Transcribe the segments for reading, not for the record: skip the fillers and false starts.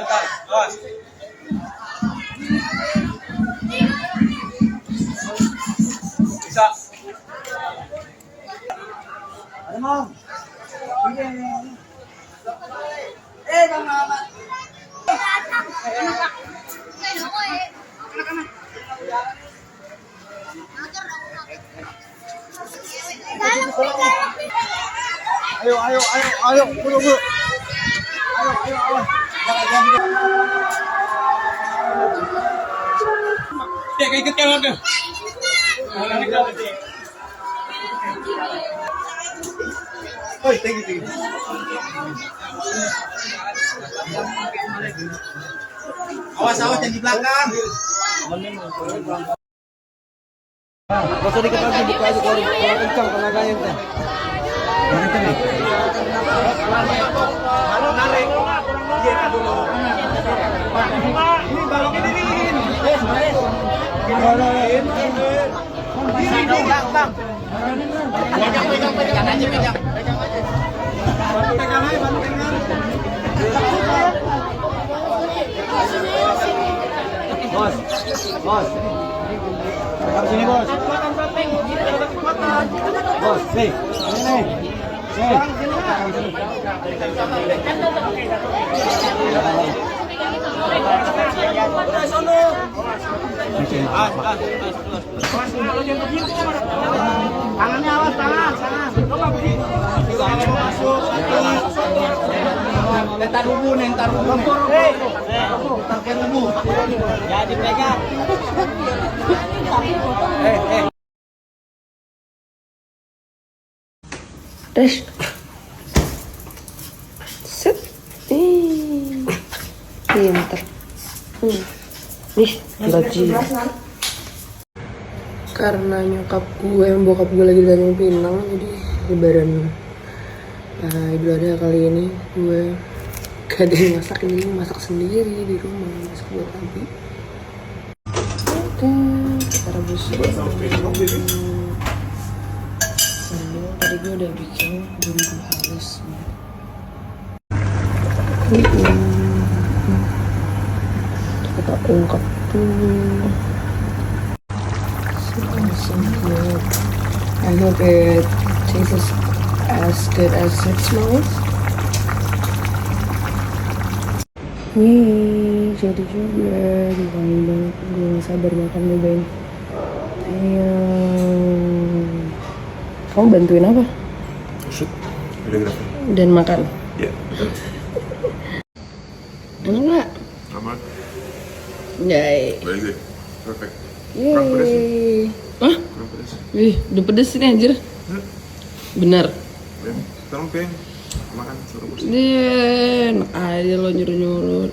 Tahan. Awas. Bisa. Ayo, Mam. Bang Mamat. Ayo, buru. Ayo. Dia ikut kawan tuh. Oi, tinggi. Awas yang di belakang. Gak usah dikit lagi, buka aja kalau kencang tenaganya itu. Yang kencang nih. Narik. Iya dulu. Ini balongnya diriin. Bang. Pegang aja. Pegang aja. Bos. Harus sini, Bos. Bos, nih. Nih. Tangannya awas, tangan. Entar rubuh. Target rubuh. Jadi pegang. Res. Set. Pinter. Nih, gaji. Karena bokap gue lagi di Tanjung Pinang, jadi lebaran Idul Adha kali ini gue gak ada yang masak, jadi masak sendiri di rumah, masak buat Abi. Oke, kita rebus dulu. Tadi gue udah bikin bumbu halus. Kita ungkap dulu. So good. I hope it tastes as good as it smells. Nih, jadi juga wangi banget. Gue gak sabar makan nyobain. Ayo. Kamu bantuin apa? Shoot, videografi. Dan makan? Iya, betul. Enak gak? Aman. Yay. Very good. Perfect. Kurang pedas nih. Yeay. Hah? Kurang pedas. Wih, udah pedes ini anjir. Bener. Ben, tolong Ben. Makan suruh kursi. Dia enak aja lo nyuruh-nyuruh.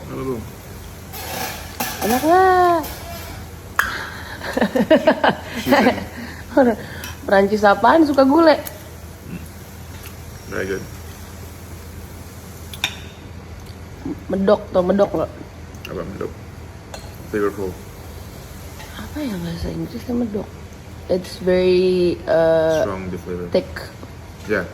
Halo, Bung. Enak lah. Perancis apaan suka gule? Very good. Medok lo. Apa medok? Flavorful. Apa ya bahasa Inggrisnya medok? It's very Strong the flavor. thick. Yeah.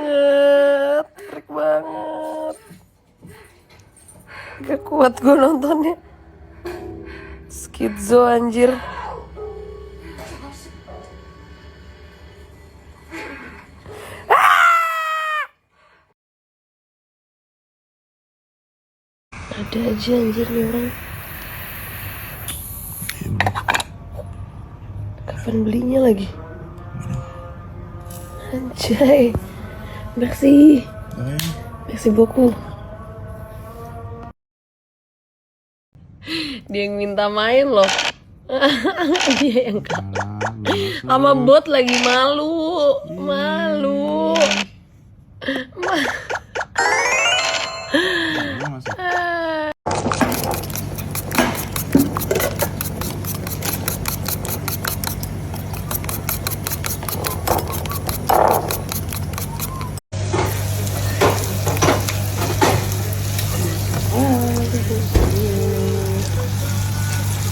banget. Freak banget. Gak kuat gue nontonnya. Skizo anjir. Ada aja anjir nih orang. Kapan belinya lagi? Anjay. Merci. Merci beaucoup. Dia yang minta main loh. Dia yang sama bot lagi malu. Malu.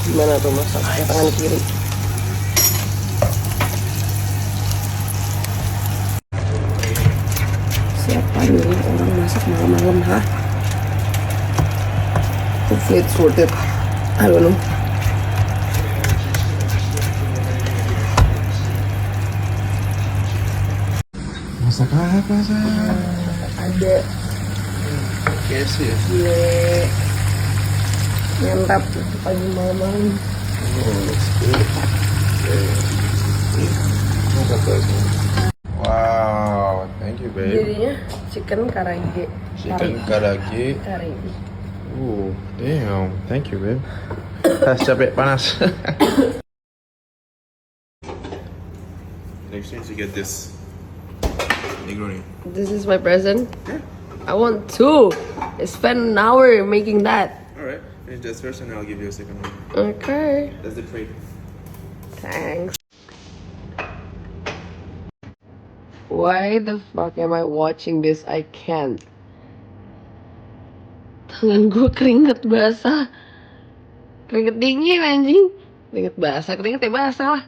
Gimana tuh masak pakai tangan kiri? Siapa nih orang masak malam-malam, ha? Hopefully it's worth it. I don't know. Masak apa sih? Ada KFC ya? nyantap pagi malam-malam. Wow, thank you babe. Jadinya chicken karage. Chicken karaage. Karage. Damn, thank you babe. Tas capek panas. Next chance you get this Negroni. This is my present. I want two. I spent an hour making that. Alright, finish this first and I'll give you a second one. Okay. That's the trade. Thanks. Why the fuck am I watching this? I can't. Tangan gue keringet basah. Keringet dingin anjing. Keringet basah, keringetnya basah lah.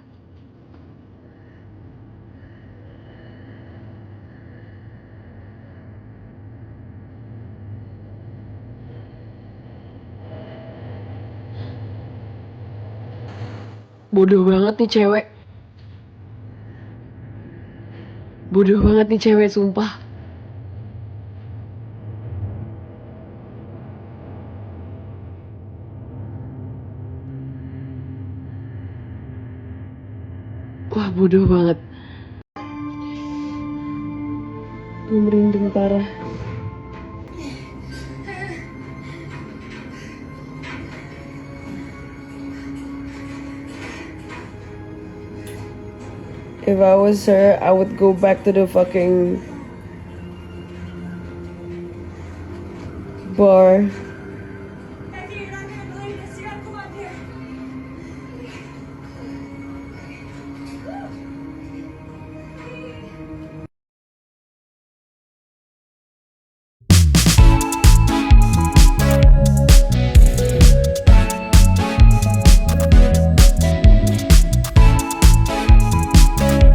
Bodoh banget nih cewek. Bodoh banget nih cewek, sumpah. Wah, bodoh banget. Gue merinding parah. If I was her, I would go back to the fucking bar